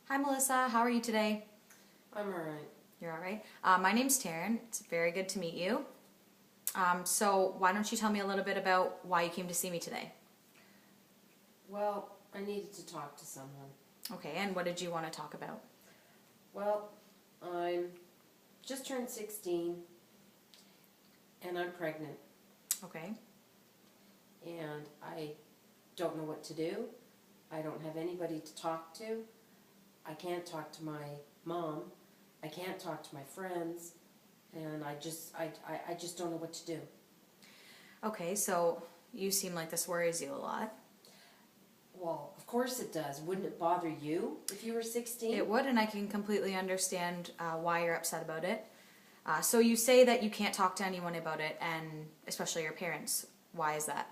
Hi Melissa, how are you today? I'm alright. You're all right. My name's Taryn. It's very good to meet you. So why don't you tell me a little bit about why you came to see me today? Well, I needed to talk to someone. Okay, and what did you want to talk about? Well, I'm just turned 16 and I'm pregnant Okay. and I don't know what to do. I don't have anybody to talk to. I can't talk to my mom. I can't talk to my friends, and I just don't know what to do. Okay, so you seem like this worries you a lot. Well, of course it does. Wouldn't it bother you if you were 16? It would, and I can completely understand why you're upset about it. So you say that you can't talk to anyone about it, and especially your parents. Why is that?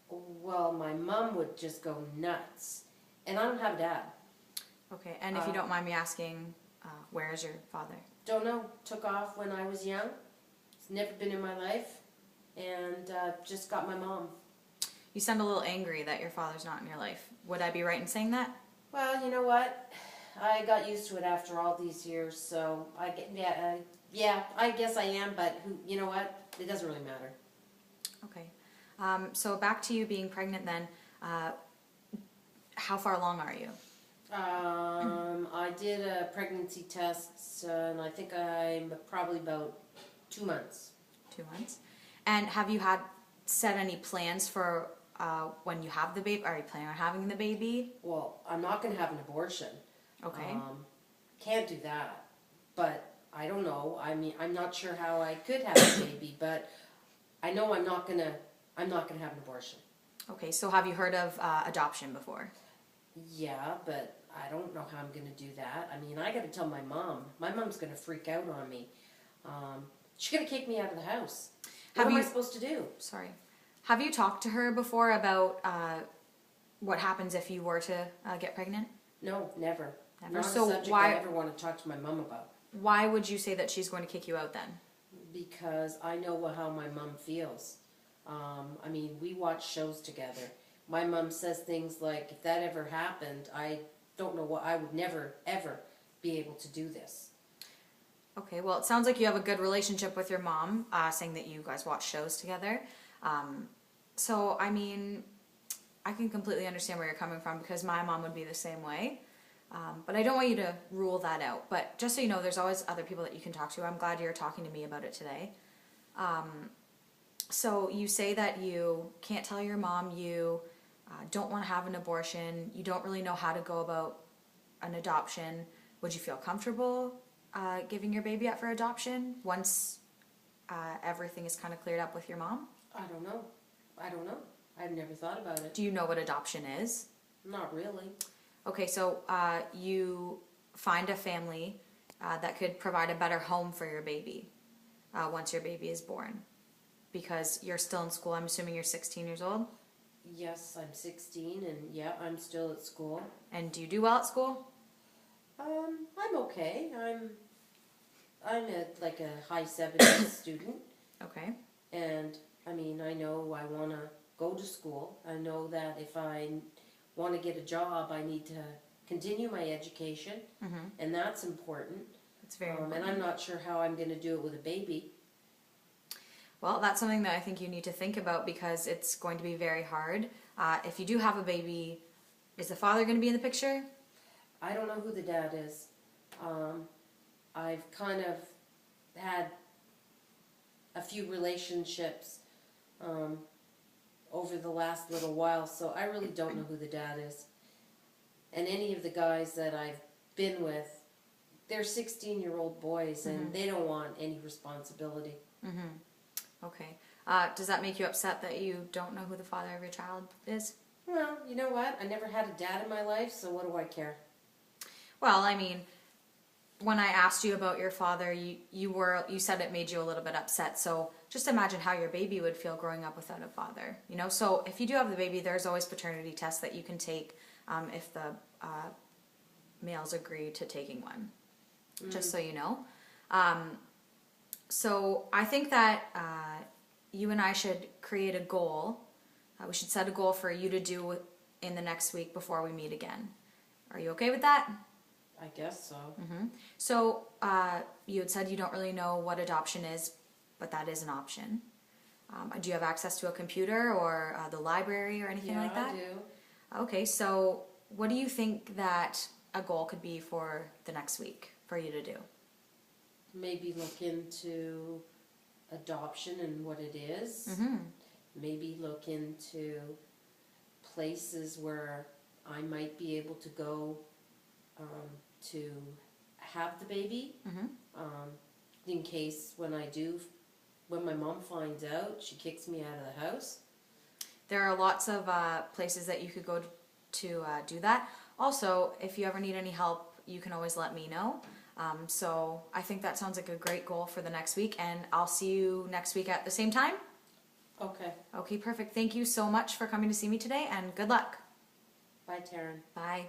Well, my mom would just go nuts, and I don't have a dad. Okay, and if you don't mind me asking, where is your father? Don't know. Took off when I was young. It's never been in my life, and just got my mom. You sound a little angry that your father's not in your life. Would I be right in saying that? Well, you know what? I got used to it after all these years, so I get yeah. I guess I am, but you know what? It doesn't really matter. Okay. So back to you being pregnant then. How far along are you? I did a pregnancy test, and I think I'm probably about 2 months. 2 months. And have you had set any plans for when you have the baby? Are you planning on having the baby? Well, I'm not going to have an abortion. Okay. Can't do that. But I don't know. I mean, I'm not sure how I could have a baby, but I know I'm not gonna have an abortion. Okay. So have you heard of adoption before? Yeah, but I don't know how I'm gonna do that. I mean, I got to tell my mom. My mom's gonna freak out on me. She's gonna kick me out of the house. What am I supposed to do? Sorry. Have you talked to her before about what happens if you were to get pregnant? No, never. Never. Not So a subject why? I ever want to talk to my mom about. Why would you say that she's going to kick you out then? Because I know how my mom feels. I mean, we watch shows together. My mom says things like, if that ever happened, I don't know what, I would never, ever be able to do this. Okay, well, it sounds like you have a good relationship with your mom, saying that you guys watch shows together. So, I mean, I can completely understand where you're coming from because my mom would be the same way. But I don't want you to rule that out. But just so you know, there's always other people that you can talk to. I'm glad you're talking to me about it today. So you say that you can't tell your mom you don't want to have an abortion. You don't really know how to go about an adoption. Would you feel comfortable giving your baby up for adoption once everything is kind of cleared up with your mom? I don't know. I've never thought about it. Do you know what adoption is? Not really. Okay, so you find a family that could provide a better home for your baby once your baby is born. Because you're still in school. I'm assuming you're 16 years old? Yes, I'm 16, and yeah, I'm still at school. And do you do well at school? I'm okay. I'm like a high 70s student. Okay. And, I mean, I know I want to go to school. I know that if I want to get a job, I need to continue my education, and that's important. It's very important. And I'm not sure how I'm going to do it with a baby. Well, that's something that I think you need to think about because it's going to be very hard. If you do have a baby, is the father going to be in the picture? I don't know who the dad is. I've kind of had a few relationships over the last little while, so I really don't know who the dad is. And any of the guys that I've been with, they're 16-year-old boys, and they don't want any responsibility. Okay. Does that make you upset that you don't know who the father of your child is? Well, you know what? I never had a dad in my life, so what do I care? Well, I mean, when I asked you about your father, you said it made you a little bit upset. So just imagine how your baby would feel growing up without a father. You know, so if you do have the baby, there's always paternity tests that you can take if the males agree to taking one. Just so you know. So I think that you and I should create a goal. We should set a goal for you to do in the next week before we meet again. Are you okay with that? I guess so. So you had said you don't really know what adoption is, but that is an option. Do you have access to a computer or the library or anything like that? I do. Okay, so what do you think that a goal could be for the next week for you to do? Maybe look into adoption and what it is. Maybe look into places where I might be able to go to have the baby, in case when my mom finds out, she kicks me out of the house. There are lots of places that you could go to do that. Also, if you ever need any help, you can always let me know. So I think that sounds like a great goal for the next week, and I'll see you next week at the same time. Okay. Okay, perfect. Thank you so much for coming to see me today, and good luck. Bye, Taryn. Bye.